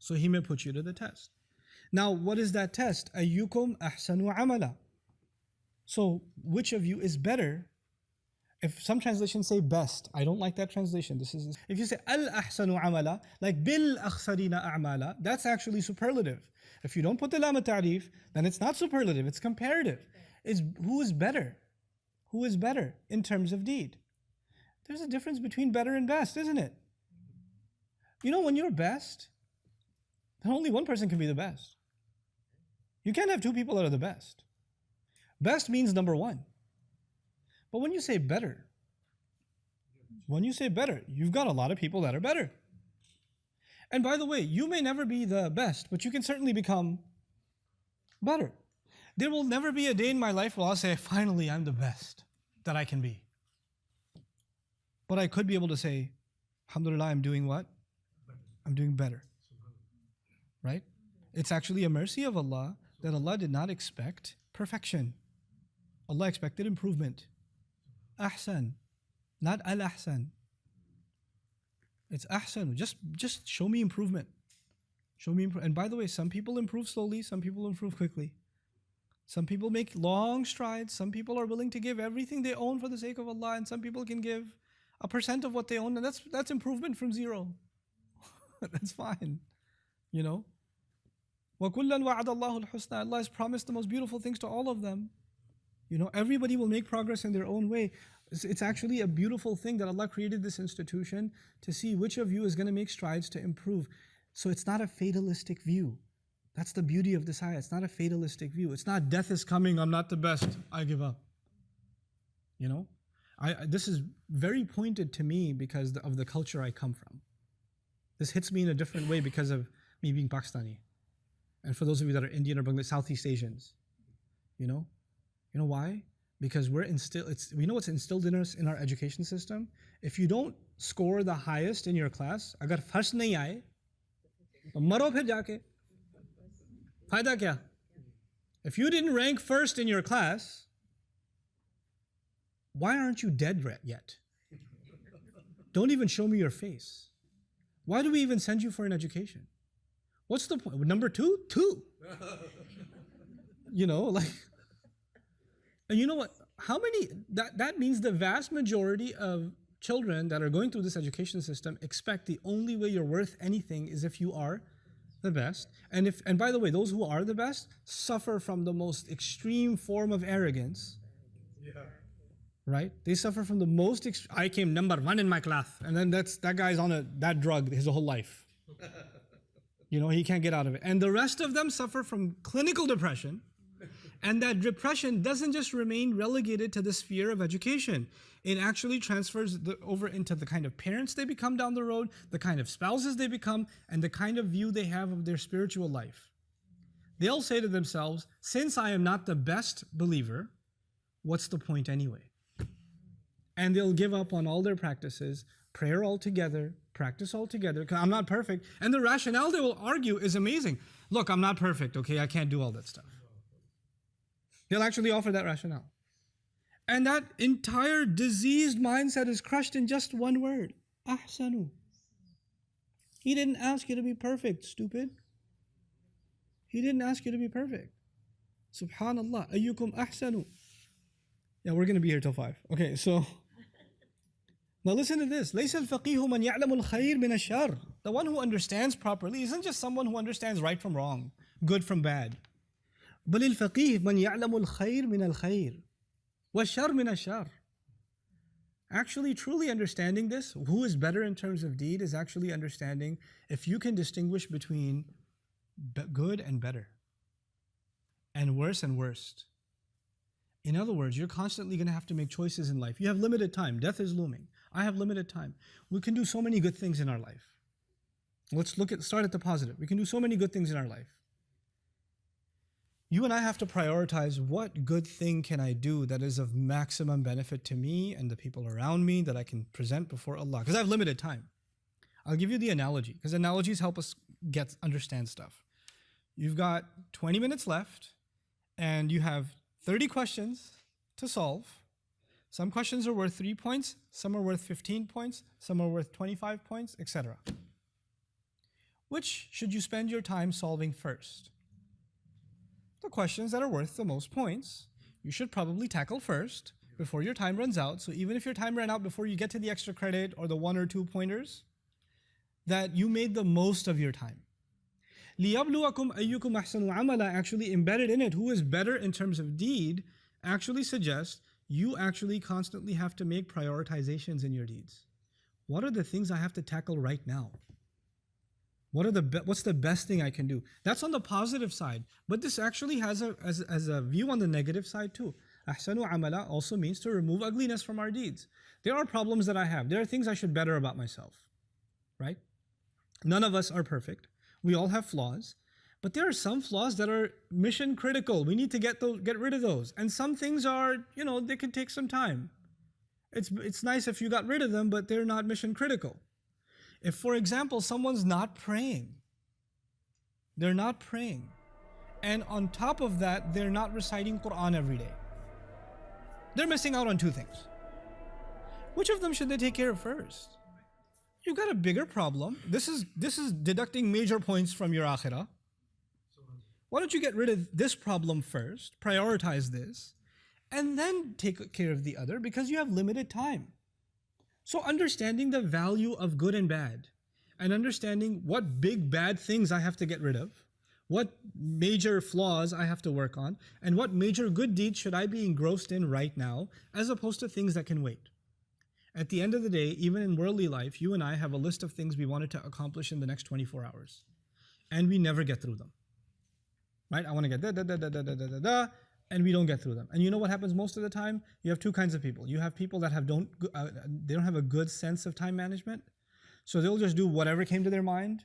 So He may put you to the test. Now, what is that test? Ayyukum ahsanu amala. So, which of you is better? If some translations say best, I don't like that translation. If you say al-ahsanu amala, like bil akhsarina a'mala, that's actually superlative. If you don't put the lam ta'rif, then it's not superlative, it's comparative. It's who is better? Who is better in terms of deed? There's a difference between better and best, isn't it? You know, when you're best, then only one person can be the best. You can't have two people that are the best. Best means number one. But when you say better, you've got a lot of people that are better. And by the way, you may never be the best, but you can certainly become better. There will never be a day in my life where I'll say, finally, I'm the best that I can be. But I could be able to say, alhamdulillah, I'm doing what? I'm doing better. Right? It's actually a mercy of Allah that Allah did not expect perfection. Allah expected improvement. Ahsan, not al-ahsan. It's ahsan. Just show me improvement. Show me And by the way, some people improve slowly, some people improve quickly. Some people make long strides. Some people are willing to give everything they own for the sake of Allah, and some people can give 1% of what they own, and that's improvement from zero. That's fine. You know? وَكُلًّا وَعَدَ اللَّهُ الْحُسْنَى. Allah has promised the most beautiful things to all of them. You know, everybody will make progress in their own way. It's actually a beautiful thing that Allah created this institution to see which of you is going to make strides to improve. So it's not a fatalistic view. That's the beauty of this ayah. It's not a fatalistic view. It's not death is coming, I'm not the best, I give up. You know? This is very pointed to me because of the culture I come from. This hits me in a different way because of me being Pakistani. And for those of you that are Indian or Bangladesh, Southeast Asians, you know why? Because we know what's instilled in us in our education system. If you don't score the highest in your class, agar first nahi aaye, to maro phir jaake. Fayda kya? If you didn't rank first in your class, why aren't you dead yet? Don't even show me your face. Why do we even send you for an education? What's the point? Number two? Two. You know, like, and you know what? That means the vast majority of children that are going through this education system expect the only way you're worth anything is if you are the best. And by the way, those who are the best suffer from the most extreme form of arrogance. Yeah. Right? They suffer from the most I came number one in my class, and then that guy's on that drug his whole life. You know, he can't get out of it. And the rest of them suffer from clinical depression. And that depression doesn't just remain relegated to the sphere of education. It actually transfers over into the kind of parents they become down the road, the kind of spouses they become, and the kind of view they have of their spiritual life. They'll say to themselves, since I am not the best believer, what's the point anyway? And they'll give up on all their practices, prayer altogether, practice altogether, because I'm not perfect. And the rationale they will argue is amazing. Look, I'm not perfect, okay? I can't do all that stuff. They'll actually offer that rationale. And that entire diseased mindset is crushed in just one word. Ahsanu. He didn't ask you to be perfect, stupid. He didn't ask you to be perfect. Subhanallah. Ayyukum ahsanu. Yeah, we're going to be here till 5. Okay, so now listen to this. لَيْسَ الْفَقِيهُ مَنْ يَعْلَمُ الْخَيْرِ مِنَ الشَّرِّ. The one who understands properly isn't just someone who understands right from wrong, good from bad. بل الفقيه من يعلم الخير من الخير والشر من الشر. Actually, truly understanding this, who is better in terms of deed, is actually understanding if you can distinguish between good and better, and worse and worst. In other words, you're constantly going to have to make choices in life. You have limited time. Death is looming. I have limited time. We can do so many good things in our life. Let's start at the positive. We can do so many good things in our life. You and I have to prioritize what good thing can I do that is of maximum benefit to me and the people around me that I can present before Allah. Because I have limited time. I'll give you the analogy, because analogies help us understand stuff. You've got 20 minutes left, and you have 30 questions to solve. Some questions are worth 3 points, some are worth 15 points, some are worth 25 points, etc. Which should you spend your time solving first? The questions that are worth the most points, you should probably tackle first before your time runs out. So even if your time ran out before you get to the extra credit or the 1 or 2 pointers, that you made the most of your time. لِيَبْلُوَكُمْ أَيُّكُمْ أَحْسَنُ عَمَلًا, actually embedded in it, who is better in terms of deed, actually suggests you actually constantly have to make prioritizations in your deeds. What are the things I have to tackle right now? What's the best thing I can do? That's on the positive side, but this actually has a view on the negative side too. Ahsanu amala also means to remove ugliness from our deeds. There are problems that I have. There are things I should better about myself, right? None of us are perfect. We all have flaws, but there are some flaws that are mission critical. We need to get rid of those. And some things are, they can take some time. It's nice if you got rid of them, but they're not mission critical. If, for example, someone's not praying, and on top of that, they're not reciting Quran every day, they're missing out on 2 things. Which of them should they take care of first? You've got a bigger problem. This is deducting major points from your akhirah. Why don't you get rid of this problem first, prioritize this, and then take care of the other, because you have limited time. So understanding the value of good and bad, and understanding what big bad things I have to get rid of, what major flaws I have to work on, and what major good deeds should I be engrossed in right now, as opposed to things that can wait. At the end of the day, even in worldly life, you and I have a list of things we wanted to accomplish in the next 24 hours, and we never get through them. Right? I want to get da, and we don't get through them. And you know what happens most of the time? You have 2 kinds of people. You have people that they don't have a good sense of time management, so they'll just do whatever came to their mind,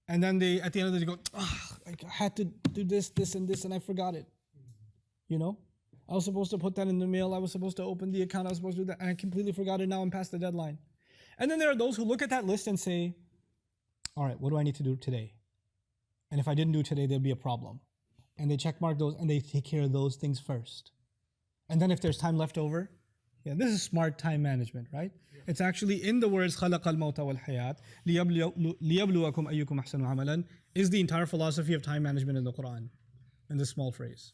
and then at the end of the day go, I had to do this, and I forgot it. I was supposed to put that in the mail. I was supposed to open the account. I was supposed to do that, and I completely forgot it. Now I'm past the deadline. And then there are those who look at that list and say, all right, what do I need to do today? And if I didn't do today, there'll be a problem. And they check mark those and they take care of those things first. And then if there's time left over, this is smart time management, right? It's actually in the words خَلَقَ الْمَوْتَ وَالْحَيَاةِ لِيَبْلُوَكُمْ أَيُّكُمْ أَحْسَنُ عَمَلًا is the entire philosophy of time management in the Quran, in this small phrase.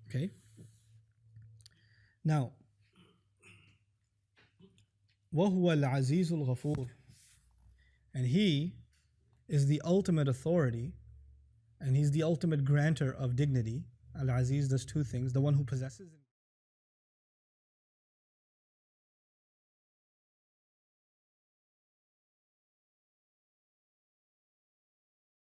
Okay? Now, وَهُوَ الْعَزِيزُ الْغَفُورُ, and He is the ultimate authority, and He's the ultimate granter of dignity. Al-Aziz does 2 things. The one who possesses